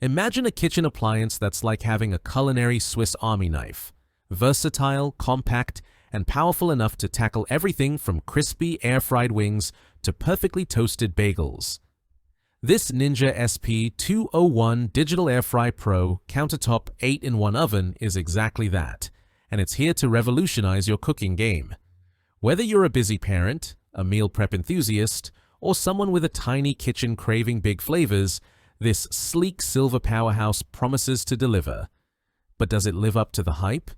Imagine a kitchen appliance that's like having a culinary Swiss Army knife. Versatile, compact, and powerful enough to tackle everything from crispy air-fried wings to perfectly toasted bagels. This Ninja SP201 Digital Air Fry Pro Countertop 8-in-1 oven is exactly that, and it's here to revolutionize your cooking game. Whether you're a busy parent, a meal prep enthusiast, or someone with a tiny kitchen craving big flavors, this sleek silver powerhouse promises to deliver. But does it live up to the hype?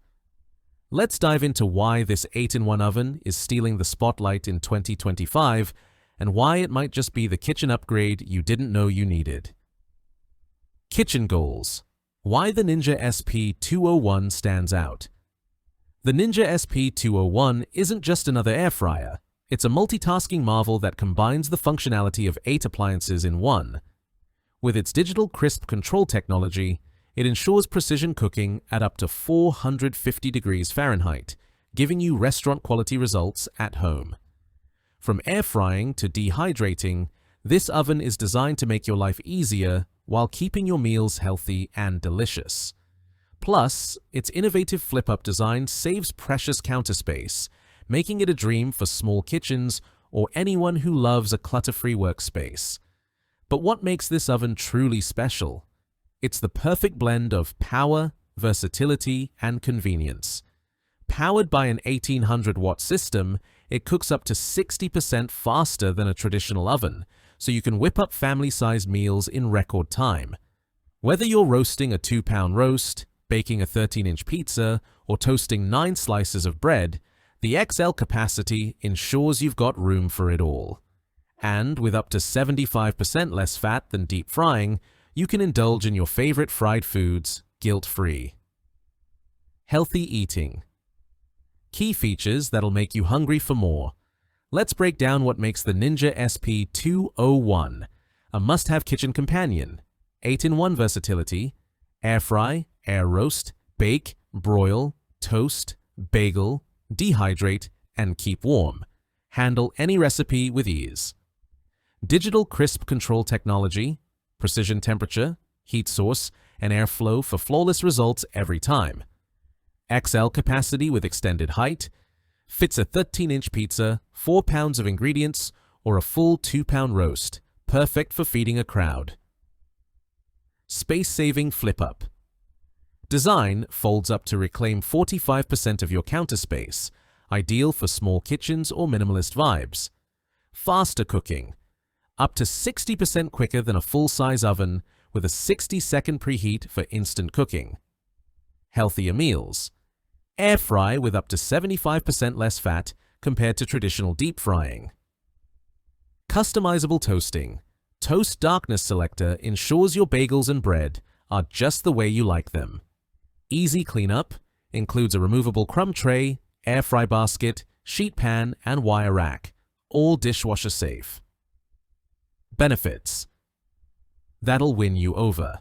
Let's dive into why this 8-in-1 oven is stealing the spotlight in 2025 and why it might just be the kitchen upgrade you didn't know you needed. Kitchen goals. Why the Ninja SP201 stands out. The Ninja SP201 isn't just another air fryer. It's a multitasking marvel that combines the functionality of 8 appliances in one. With its digital crisp control technology, it ensures precision cooking at up to 450 degrees Fahrenheit, giving you restaurant-quality results at home. From air frying to dehydrating, this oven is designed to make your life easier while keeping your meals healthy and delicious. Plus, its innovative flip-up design saves precious counter space, making it a dream for small kitchens or anyone who loves a clutter-free workspace. But what makes this oven truly special? It's the perfect blend of power, versatility, and convenience. Powered by an 1800-watt system, it cooks up to 60% faster than a traditional oven, so you can whip up family-sized meals in record time. Whether you're roasting a 2-pound roast, baking a 13-inch pizza, or toasting 9 slices of bread, the XL capacity ensures you've got room for it all. And with up to 75% less fat than deep frying, you can indulge in your favorite fried foods guilt-free. Healthy eating. Key features that'll make you hungry for more. Let's break down what makes the Ninja SP201 a must-have kitchen companion. 8-in-1 versatility, air fry, air roast, bake, broil, toast, bagel, dehydrate, and keep warm. Handle any recipe with ease. Digital crisp control technology, precision temperature, heat source, and airflow for flawless results every time. XL capacity with extended height, fits a 13-inch pizza, 4 pounds of ingredients, or a full 2-pound roast, perfect for feeding a crowd. Space-saving flip-up. Design folds up to reclaim 45% of your counter space, ideal for small kitchens or minimalist vibes. Faster cooking. Up to 60% quicker than a full-size oven with a 60-second preheat for instant cooking. Healthier meals. Air fry with up to 75% less fat compared to traditional deep frying. Customizable toasting. Toast darkness selector ensures your bagels and bread are just the way you like them. Easy cleanup, includes a removable crumb tray, air fry basket, sheet pan, and wire rack, all dishwasher safe. Benefits. That'll win you over.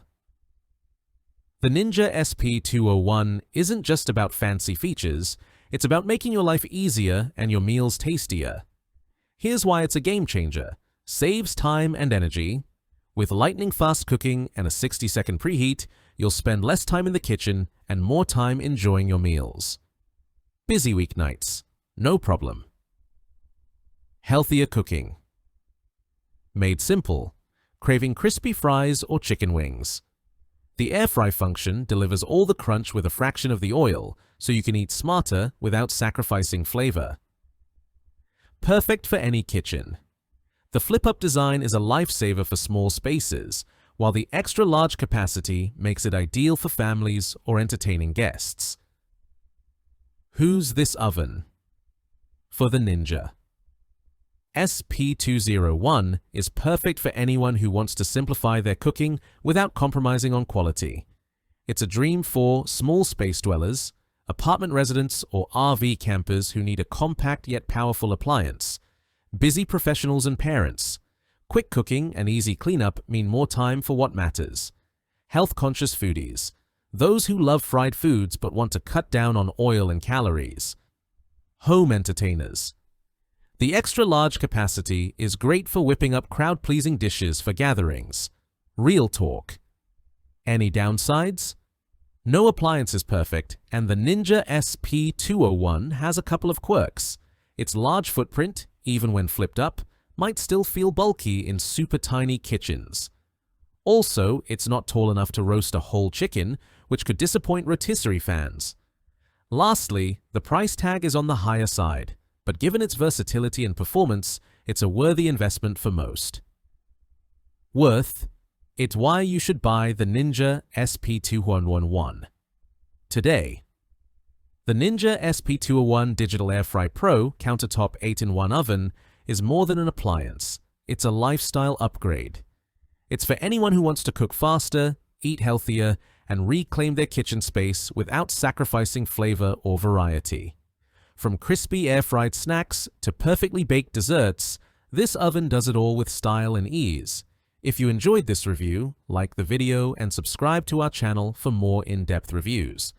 The Ninja SP201 isn't just about fancy features, it's about making your life easier and your meals tastier. Here's why it's a game changer. Saves time and energy. With lightning-fast cooking and a 60-second preheat, you'll spend less time in the kitchen and more time enjoying your meals. Busy weeknights. No problem. Healthier cooking. Made simple. Craving crispy fries or chicken wings. The air fry function delivers all the crunch with a fraction of the oil, so you can eat smarter without sacrificing flavor. Perfect for any kitchen. The flip-up design is a lifesaver for small spaces, while the extra-large capacity makes it ideal for families or entertaining guests. Who's this oven? For the Ninja. SP201 is perfect for anyone who wants to simplify their cooking without compromising on quality. It's a dream for small space dwellers, apartment residents, or RV campers who need a compact yet powerful appliance. Busy professionals and parents. Quick cooking and easy cleanup mean more time for what matters. Health-conscious foodies. Those who love fried foods but want to cut down on oil and calories. Home entertainers. The extra-large capacity is great for whipping up crowd-pleasing dishes for gatherings. Real talk. Any downsides? No appliance is perfect, and the Ninja SP201 has a couple of quirks. Its large footprint, even when flipped up, might still feel bulky in super tiny kitchens. Also, it's not tall enough to roast a whole chicken, which could disappoint rotisserie fans. Lastly, the price tag is on the higher side, but given its versatility and performance, it's a worthy investment for most. Worth: it's why you should buy the Ninja SP201 today. The Ninja SP201 Digital Air Fry Pro Countertop 8-in-1 oven is more than an appliance. It's a lifestyle upgrade. It's for anyone who wants to cook faster, eat healthier, and reclaim their kitchen space without sacrificing flavor or variety. From crispy air-fried snacks to perfectly baked desserts, this oven does it all with style and ease. If you enjoyed this review, like the video and subscribe to our channel for more in-depth reviews.